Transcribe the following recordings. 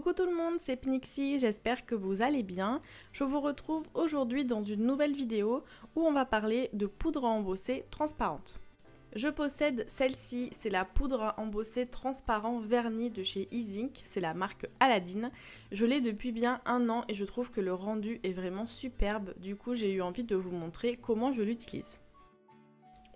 Coucou tout le monde, c'est Pnixie, j'espère que vous allez bien. Je vous retrouve aujourd'hui dans une nouvelle vidéo où on va parler de poudre à embosser transparente. Je possède celle-ci, c'est la poudre à embosser transparent vernis de chez Ezink, c'est la marque Aladdin. Je l'ai depuis bien 1 an et je trouve que le rendu est vraiment superbe, du coup j'ai eu envie de vous montrer comment je l'utilise.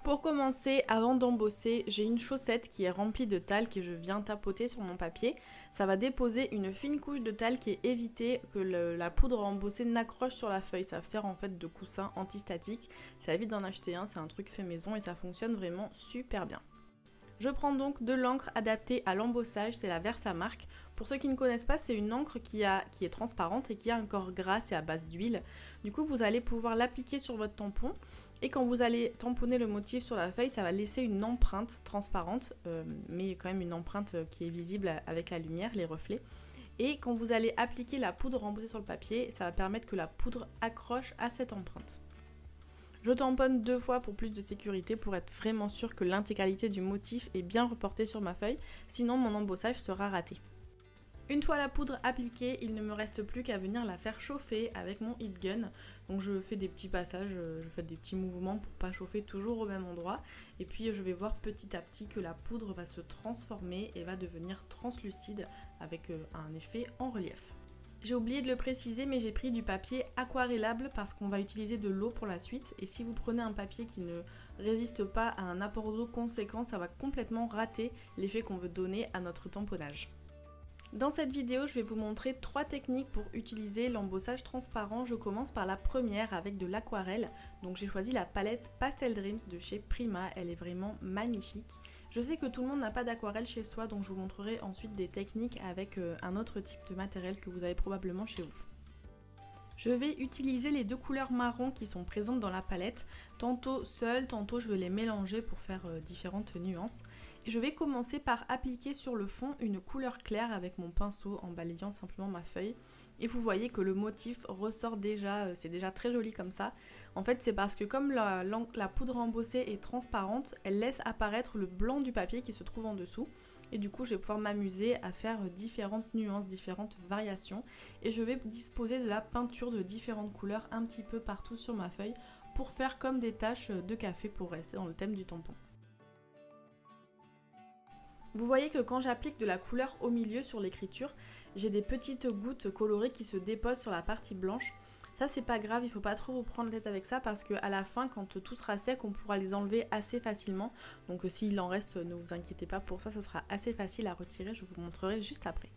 Pour commencer, avant d'embosser, j'ai une chaussette qui est remplie de talc et je viens tapoter sur mon papier. Ça va déposer une fine couche de talc et éviter que la poudre à embosser n'accroche sur la feuille. Ça sert en fait de coussin antistatique. Ça évite d'en acheter un, c'est un truc fait maison et ça fonctionne vraiment super bien. Je prends donc de l'encre adaptée à l'embossage, c'est la Versamark. Pour ceux qui ne connaissent pas, c'est une encre qui est transparente et qui a un corps gras, c'est à base d'huile. Du coup, vous allez pouvoir l'appliquer sur votre tampon et quand vous allez tamponner le motif sur la feuille, ça va laisser une empreinte transparente, mais quand même une empreinte qui est visible avec la lumière, les reflets. Et quand vous allez appliquer la poudre embossée sur le papier, ça va permettre que la poudre accroche à cette empreinte. Je tamponne 2 fois pour plus de sécurité pour être vraiment sûr que l'intégralité du motif est bien reportée sur ma feuille, sinon mon embossage sera raté. Une fois la poudre appliquée, il ne me reste plus qu'à venir la faire chauffer avec mon heat gun. Donc je fais des petits passages, je fais des petits mouvements pour pas chauffer toujours au même endroit. Et puis je vais voir petit à petit que la poudre va se transformer et va devenir translucide avec un effet en relief. J'ai oublié de le préciser, mais j'ai pris du papier aquarellable parce qu'on va utiliser de l'eau pour la suite. Et si vous prenez un papier qui ne résiste pas à un apport d'eau conséquent, ça va complètement rater l'effet qu'on veut donner à notre tamponnage. Dans cette vidéo, je vais vous montrer 3 techniques pour utiliser l'embossage transparent. Je commence par la première avec de l'aquarelle. Donc j'ai choisi la palette Pastel Dreams de chez Prima, elle est vraiment magnifique. Je sais que tout le monde n'a pas d'aquarelle chez soi, donc je vous montrerai ensuite des techniques avec un autre type de matériel que vous avez probablement chez vous. Je vais utiliser les 2 couleurs marron qui sont présentes dans la palette, tantôt seules, tantôt je vais les mélanger pour faire différentes nuances. Et je vais commencer par appliquer sur le fond une couleur claire avec mon pinceau en balayant simplement ma feuille. Et vous voyez que le motif ressort déjà, c'est déjà très joli comme ça. En fait c'est parce que comme la poudre embossée est transparente, elle laisse apparaître le blanc du papier qui se trouve en dessous. Et du coup je vais pouvoir m'amuser à faire différentes nuances, différentes variations. Et je vais disposer de la peinture de différentes couleurs un petit peu partout sur ma feuille pour faire comme des taches de café pour rester dans le thème du tampon. Vous voyez que quand j'applique de la couleur au milieu sur l'écriture, j'ai des petites gouttes colorées qui se déposent sur la partie blanche. Ça c'est pas grave, il faut pas trop vous prendre la tête avec ça parce qu'à la fin quand tout sera sec on pourra les enlever assez facilement. Donc s'il en reste ne vous inquiétez pas pour ça, ça sera assez facile à retirer, je vous montrerai juste après.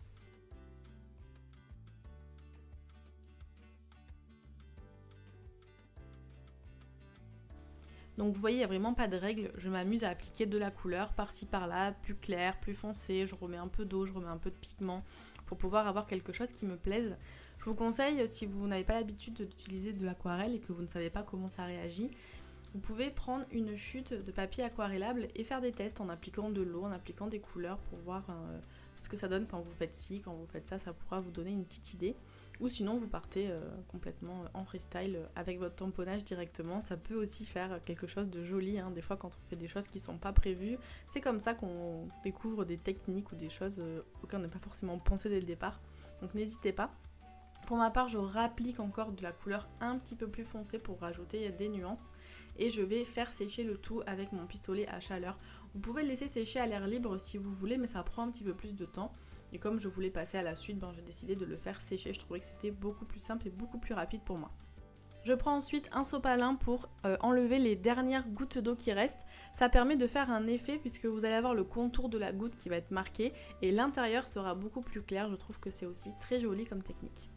Donc vous voyez, il n'y a vraiment pas de règle, je m'amuse à appliquer de la couleur par-ci par-là, plus clair, plus foncé, je remets un peu d'eau, je remets un peu de pigment pour pouvoir avoir quelque chose qui me plaise. Je vous conseille, si vous n'avez pas l'habitude d'utiliser de l'aquarelle et que vous ne savez pas comment ça réagit, vous pouvez prendre une chute de papier aquarellable et faire des tests en appliquant de l'eau, en appliquant des couleurs pour voir ce que ça donne quand vous faites ci, quand vous faites ça, ça pourra vous donner une petite idée. Ou sinon vous partez complètement en freestyle avec votre tamponnage directement. Ça peut aussi faire quelque chose de joli, hein. Des fois quand on fait des choses qui ne sont pas prévues, c'est comme ça qu'on découvre des techniques ou des choses auxquelles on n'a pas forcément pensé dès le départ. Donc n'hésitez pas. Pour ma part, je réapplique encore de la couleur un petit peu plus foncée pour rajouter des nuances. Et je vais faire sécher le tout avec mon pistolet à chaleur. Vous pouvez le laisser sécher à l'air libre si vous voulez, mais ça prend un petit peu plus de temps. Et comme je voulais passer à la suite, j'ai décidé de le faire sécher. Je trouvais que c'était beaucoup plus simple et beaucoup plus rapide pour moi. Je prends ensuite un sopalin pour enlever les dernières gouttes d'eau qui restent. Ça permet de faire un effet puisque vous allez avoir le contour de la goutte qui va être marqué et l'intérieur sera beaucoup plus clair. Je trouve que c'est aussi très joli comme technique.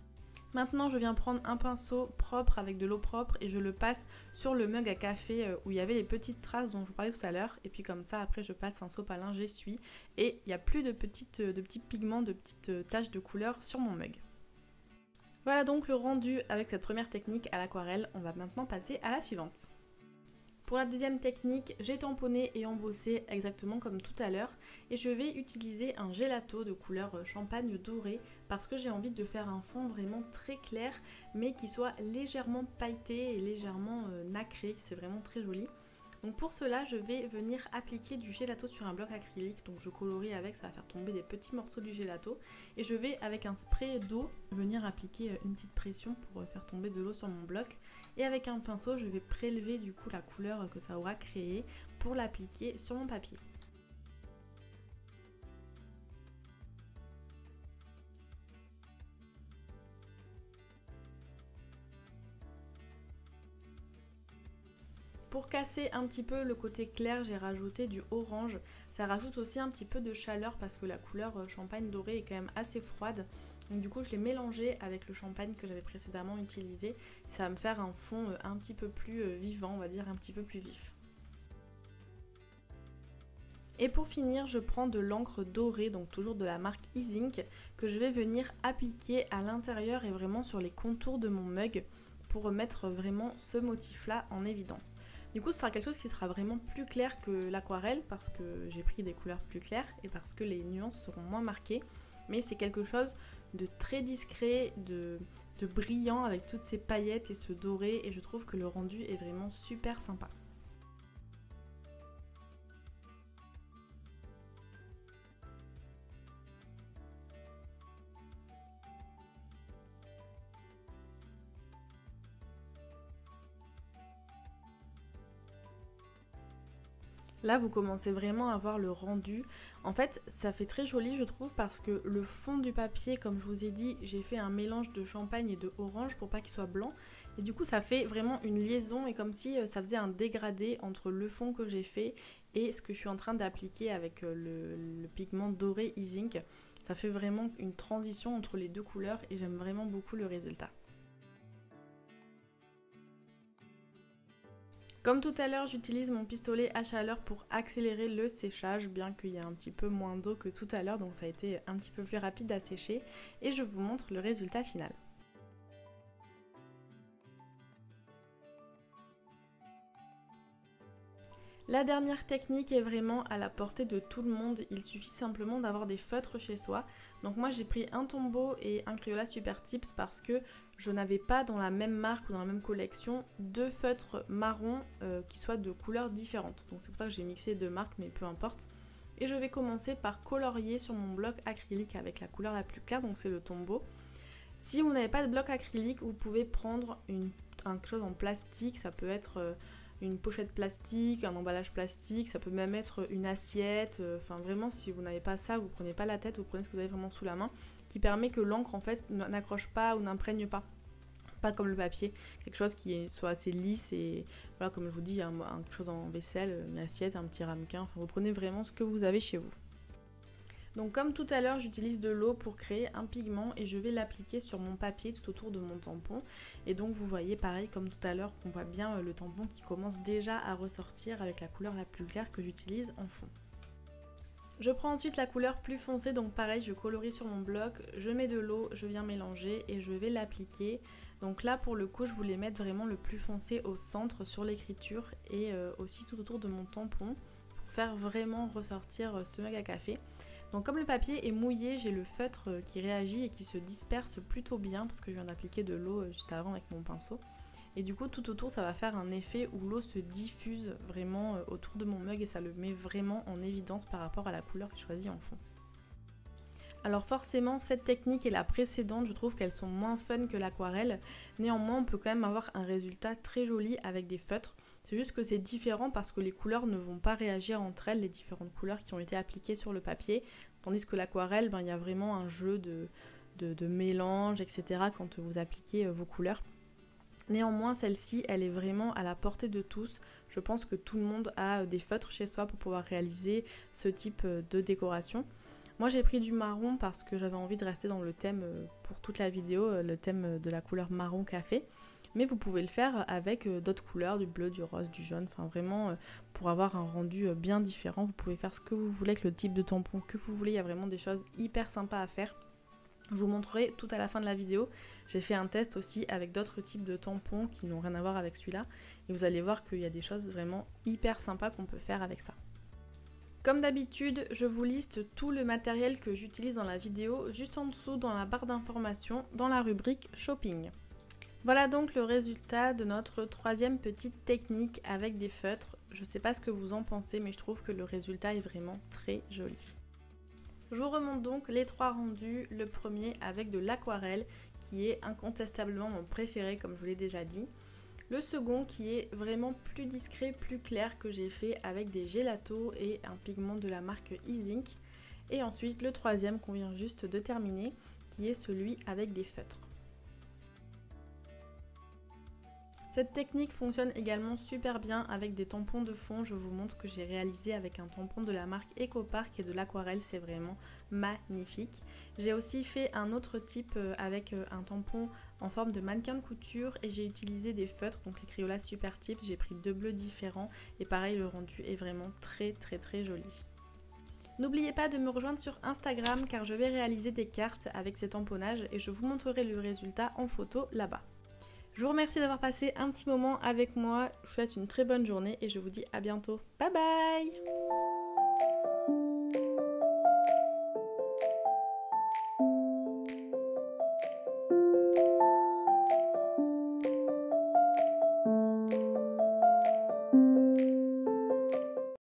Maintenant je viens prendre un pinceau propre avec de l'eau propre et je le passe sur le mug à café où il y avait les petites traces dont je vous parlais tout à l'heure. Et puis comme ça après je passe un sopalin, j'essuie et il n'y a plus de petits pigments, de petites taches de couleur sur mon mug. Voilà donc le rendu avec cette première technique à l'aquarelle. On va maintenant passer à la suivante. Pour la deuxième technique, j'ai tamponné et embossé exactement comme tout à l'heure et je vais utiliser un gelato de couleur champagne doré parce que j'ai envie de faire un fond vraiment très clair mais qui soit légèrement pailleté et légèrement nacré, c'est vraiment très joli. Donc pour cela, je vais venir appliquer du gelato sur un bloc acrylique. Donc je colorie avec, ça va faire tomber des petits morceaux du gelato. Et je vais avec un spray d'eau venir appliquer une petite pression pour faire tomber de l'eau sur mon bloc. Et avec un pinceau, je vais prélever du coup la couleur que ça aura créée pour l'appliquer sur mon papier. Pour casser un petit peu le côté clair, j'ai rajouté du orange. Ça rajoute aussi un petit peu de chaleur parce que la couleur champagne doré est quand même assez froide. Donc du coup je l'ai mélangé avec le champagne que j'avais précédemment utilisé. Et ça va me faire un fond un petit peu plus vivant, on va dire un petit peu plus vif. Et pour finir, je prends de l'encre dorée, donc toujours de la marque Easink, que je vais venir appliquer à l'intérieur et vraiment sur les contours de mon mug pour mettre vraiment ce motif-là en évidence. Du coup, ce sera quelque chose qui sera vraiment plus clair que l'aquarelle parce que j'ai pris des couleurs plus claires et parce que les nuances seront moins marquées. Mais c'est quelque chose de très discret, de brillant avec toutes ces paillettes et ce doré et je trouve que le rendu est vraiment super sympa. Là, vous commencez vraiment à voir le rendu. En fait, ça fait très joli, je trouve, parce que le fond du papier, comme je vous ai dit, j'ai fait un mélange de champagne et de orange pour pas qu'il soit blanc. Et du coup, ça fait vraiment une liaison et comme si ça faisait un dégradé entre le fond que j'ai fait et ce que je suis en train d'appliquer avec le pigment doré Easink. Ça fait vraiment une transition entre les deux couleurs et j'aime vraiment beaucoup le résultat. Comme tout à l'heure, j'utilise mon pistolet à chaleur pour accélérer le séchage, bien qu'il y ait un petit peu moins d'eau que tout à l'heure, donc ça a été un petit peu plus rapide à sécher. Et je vous montre le résultat final. La dernière technique est vraiment à la portée de tout le monde, il suffit simplement d'avoir des feutres chez soi. Donc moi j'ai pris un Tombow et un Crayola Super Tips parce que je n'avais pas dans la même marque ou dans la même collection deux feutres marrons qui soient de couleurs différentes. Donc c'est pour ça que j'ai mixé deux marques mais peu importe. Et je vais commencer par colorier sur mon bloc acrylique avec la couleur la plus claire, donc c'est le Tombow. Si vous n'avez pas de bloc acrylique, vous pouvez prendre quelque chose en plastique, ça peut être une pochette plastique, un emballage plastique, ça peut même être une assiette, enfin vraiment si vous n'avez pas ça, vous prenez pas la tête, vous prenez ce que vous avez vraiment sous la main, qui permet que l'encre en fait n'accroche pas ou n'imprègne pas. Pas comme le papier, quelque chose qui soit assez lisse et voilà comme je vous dis, quelque chose en vaisselle, une assiette, un petit ramequin, enfin vous prenez vraiment ce que vous avez chez vous. Donc comme tout à l'heure, j'utilise de l'eau pour créer un pigment et je vais l'appliquer sur mon papier tout autour de mon tampon. Et donc vous voyez pareil comme tout à l'heure qu'on voit bien le tampon qui commence déjà à ressortir avec la couleur la plus claire que j'utilise en fond. Je prends ensuite la couleur plus foncée, donc pareil je colorie sur mon bloc, je mets de l'eau, je viens mélanger et je vais l'appliquer. Donc là pour le coup je voulais mettre vraiment le plus foncé au centre sur l'écriture et aussi tout autour de mon tampon pour faire vraiment ressortir ce mug à café. Donc comme le papier est mouillé, j'ai le feutre qui réagit et qui se disperse plutôt bien parce que je viens d'appliquer de l'eau juste avant avec mon pinceau. Et du coup tout autour ça va faire un effet où l'eau se diffuse vraiment autour de mon mug et ça le met vraiment en évidence par rapport à la couleur que j'ai choisie en fond. Alors forcément cette technique et la précédente je trouve qu'elles sont moins fun que l'aquarelle, néanmoins on peut quand même avoir un résultat très joli avec des feutres. C'est juste que c'est différent parce que les couleurs ne vont pas réagir entre elles, les différentes couleurs qui ont été appliquées sur le papier, tandis que l'aquarelle, il y a vraiment un jeu de mélange, etc. quand vous appliquez vos couleurs. Néanmoins, celle-ci, elle est vraiment à la portée de tous. Je pense que tout le monde a des feutres chez soi pour pouvoir réaliser ce type de décoration. Moi, j'ai pris du marron parce que j'avais envie de rester dans le thème pour toute la vidéo, le thème de la couleur marron café. Mais vous pouvez le faire avec d'autres couleurs, du bleu, du rose, du jaune, enfin vraiment pour avoir un rendu bien différent. Vous pouvez faire ce que vous voulez avec le type de tampon que vous voulez, il y a vraiment des choses hyper sympas à faire. Je vous montrerai tout à la fin de la vidéo. J'ai fait un test aussi avec d'autres types de tampons qui n'ont rien à voir avec celui-là. Et vous allez voir qu'il y a des choses vraiment hyper sympas qu'on peut faire avec ça. Comme d'habitude, je vous liste tout le matériel que j'utilise dans la vidéo juste en dessous dans la barre d'informations dans la rubrique Shopping. Voilà donc le résultat de notre troisième petite technique avec des feutres. Je sais pas ce que vous en pensez, mais je trouve que le résultat est vraiment très joli. Je vous remonte donc les 3 rendus. Le premier avec de l'aquarelle qui est incontestablement mon préféré comme je vous l'ai déjà dit. Le second qui est vraiment plus discret, plus clair, que j'ai fait avec des gélatos et un pigment de la marque E-Zinc. Et ensuite le troisième qu'on vient juste de terminer qui est celui avec des feutres. Cette technique fonctionne également super bien avec des tampons de fond. Je vous montre que j'ai réalisé avec un tampon de la marque EcoPark et de l'aquarelle, c'est vraiment magnifique. J'ai aussi fait un autre type avec un tampon en forme de mannequin de couture et j'ai utilisé des feutres, donc les Crayola Super Tips. J'ai pris 2 bleus différents et pareil, le rendu est vraiment très joli. N'oubliez pas de me rejoindre sur Instagram car je vais réaliser des cartes avec ces tamponnages et je vous montrerai le résultat en photo là-bas. Je vous remercie d'avoir passé un petit moment avec moi, je vous souhaite une très bonne journée et je vous dis à bientôt. Bye bye!